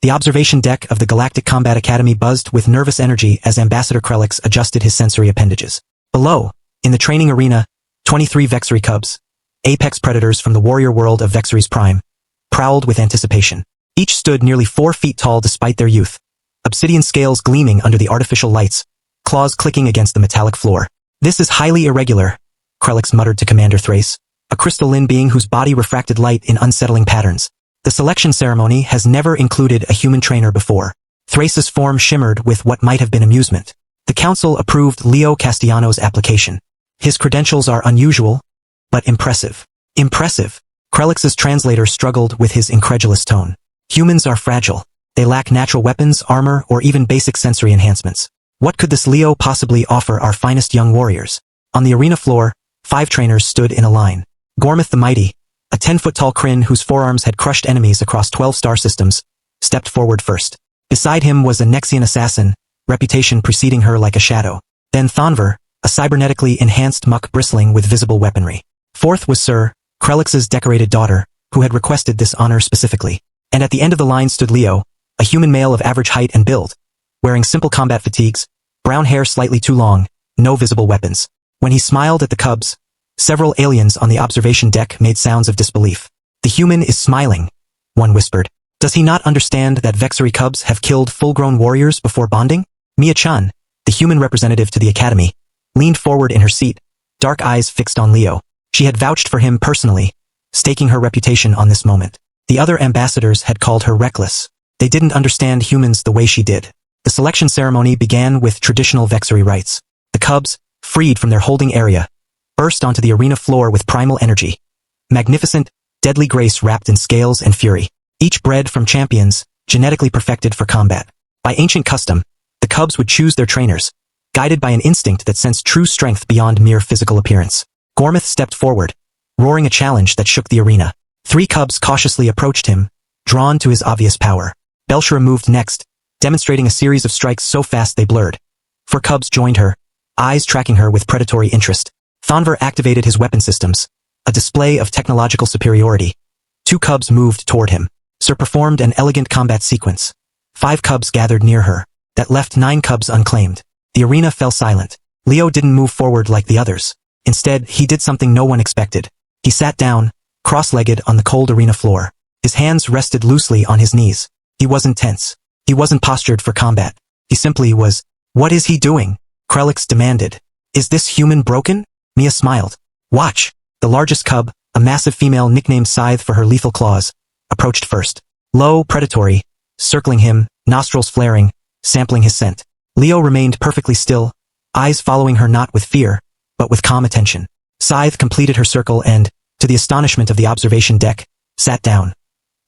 The observation deck of the Galactic Combat Academy buzzed with nervous energy as Ambassador Krellix adjusted his sensory appendages. Below, in the training arena, 23 Vexari cubs, apex predators from the warrior world of Vexari's prime, prowled with anticipation. Each stood nearly 4 feet tall despite their youth, obsidian scales gleaming under the artificial lights, claws clicking against the metallic floor. "This is highly irregular," Krellix muttered to Commander Thrace, a crystalline being whose body refracted light in unsettling patterns. The selection ceremony has never included a human trainer before. Thrace's form shimmered with what might have been amusement. The council approved Leo Castayanos' application. His credentials are unusual, but impressive. Impressive. Krellix's translator struggled with his incredulous tone. Humans are fragile. They lack natural weapons, armor, or even basic sensory enhancements. What could this Leo possibly offer our finest young warriors? On the arena floor, 5 trainers stood in a line. Gormith the Mighty, a 10-foot-tall Kryn whose forearms had crushed enemies across 12 star systems, stepped forward first. Beside him was a Nexian assassin, reputation preceding her like a shadow. Then Thonver, a cybernetically enhanced muck bristling with visible weaponry. Fourth was Sir, Krellix's decorated daughter, who had requested this honor specifically. And at the end of the line stood Leo, a human male of average height and build, wearing simple combat fatigues, brown hair slightly too long, no visible weapons. When he smiled at the cubs, several aliens on the observation deck made sounds of disbelief. "The human is smiling," one whispered. "Does he not understand that Vexari cubs have killed full-grown warriors before bonding?" Mia-chan, the human representative to the academy, leaned forward in her seat, dark eyes fixed on Leo. She had vouched for him personally, staking her reputation on this moment. The other ambassadors had called her reckless. They didn't understand humans the way she did. The selection ceremony began with traditional Vexari rites. The cubs, freed from their holding area, burst onto the arena floor with primal energy. Magnificent, deadly grace wrapped in scales and fury. Each bred from champions, genetically perfected for combat. By ancient custom, the cubs would choose their trainers, guided by an instinct that sensed true strength beyond mere physical appearance. Gormith stepped forward, roaring a challenge that shook the arena. 3 cubs cautiously approached him, drawn to his obvious power. Belshra moved next, demonstrating a series of strikes so fast they blurred. 4 cubs joined her, eyes tracking her with predatory interest. Thonver activated his weapon systems, a display of technological superiority. 2 cubs moved toward him. Sir performed an elegant combat sequence. 5 cubs gathered near her. That left 9 cubs unclaimed. The arena fell silent. Leo didn't move forward like the others. Instead, he did something no one expected. He sat down, cross-legged on the cold arena floor. His hands rested loosely on his knees. He wasn't tense. He wasn't postured for combat. He simply was. "What is he doing?" Krellix demanded. "Is this human broken?" Mia smiled. "Watch." The largest cub, a massive female nicknamed Scythe for her lethal claws, approached first. Low, predatory, circling him, nostrils flaring, sampling his scent. Leo remained perfectly still, eyes following her not with fear, but with calm attention. Scythe completed her circle and, to the astonishment of the observation deck, sat down.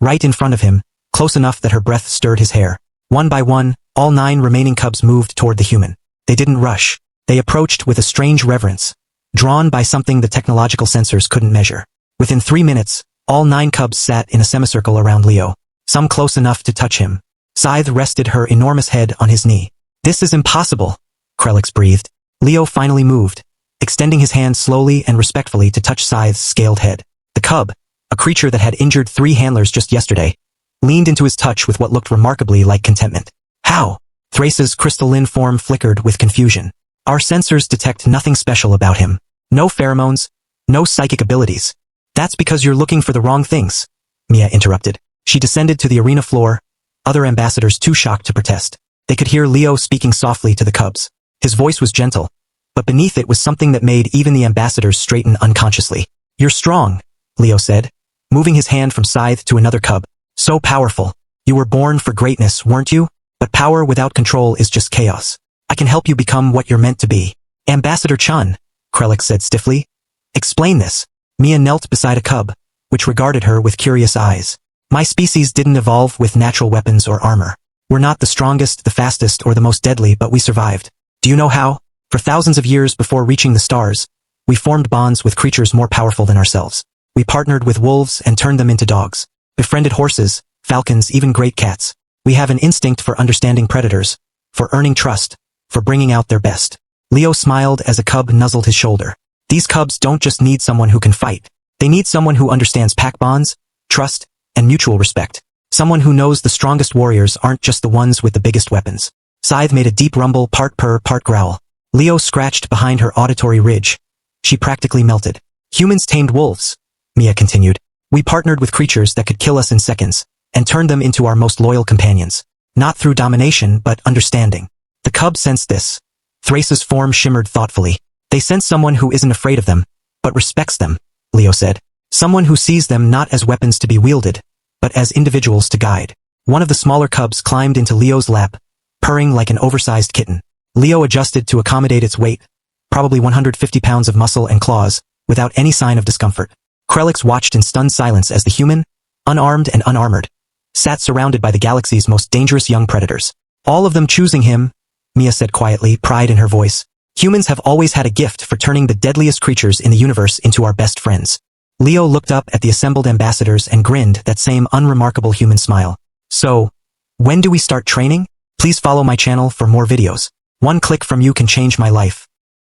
Right in front of him, close enough that her breath stirred his hair. One by one, all 9 remaining cubs moved toward the human. They didn't rush. They approached with a strange reverence, drawn by something the technological sensors couldn't measure. Within 3 minutes, all 9 cubs sat in a semicircle around Leo, some close enough to touch him. Scythe rested her enormous head on his knee. "This is impossible," Krellix breathed. Leo finally moved, extending his hand slowly and respectfully to touch Scythe's scaled head. The cub, a creature that had injured 3 handlers just yesterday, leaned into his touch with what looked remarkably like contentment. "How?" Thrace's crystalline form flickered with confusion. "Our sensors detect nothing special about him. No pheromones, no psychic abilities." "That's because you're looking for the wrong things," Mia interrupted. She descended to the arena floor, other ambassadors too shocked to protest. They could hear Leo speaking softly to the cubs. His voice was gentle, but beneath it was something that made even the ambassadors straighten unconsciously. "You're strong," Leo said, moving his hand from Scythe to another cub. "So powerful. You were born for greatness, weren't you? But power without control is just chaos. I can help you become what you're meant to be." "Ambassador Chun," Krellix said stiffly. "Explain this." Mia knelt beside a cub, which regarded her with curious eyes. "My species didn't evolve with natural weapons or armor. We're not the strongest, the fastest, or the most deadly, but we survived. Do you know how? For thousands of years before reaching the stars, we formed bonds with creatures more powerful than ourselves. We partnered with wolves and turned them into dogs, befriended horses, falcons, even great cats. We have an instinct for understanding predators, for earning trust, for bringing out their best." Leo smiled as a cub nuzzled his shoulder. "These cubs don't just need someone who can fight. They need someone who understands pack bonds, trust, and mutual respect." Someone who knows the strongest warriors aren't just the ones with the biggest weapons. Scythe made a deep rumble, part purr, part growl. Leo scratched behind her auditory ridge. She practically melted. Humans tamed wolves, Mia continued. We partnered with creatures that could kill us in seconds, and turned them into our most loyal companions. Not through domination, but understanding. The cub sensed this. Thrace's form shimmered thoughtfully. They sense someone who isn't afraid of them, but respects them, Leo said. Someone who sees them not as weapons to be wielded, but as individuals to guide. One of the smaller cubs climbed into Leo's lap, purring like an oversized kitten. Leo adjusted to accommodate its weight, probably 150 pounds of muscle and claws, without any sign of discomfort. Krelix watched in stunned silence as the human, unarmed and unarmored, sat surrounded by the galaxy's most dangerous young predators. All of them choosing him, Mia said quietly, pride in her voice. Humans have always had a gift for turning the deadliest creatures in the universe into our best friends. Leo looked up at the assembled ambassadors and grinned that same unremarkable human smile. So, when do we start training? Please follow my channel for more videos. One click from you can change my life.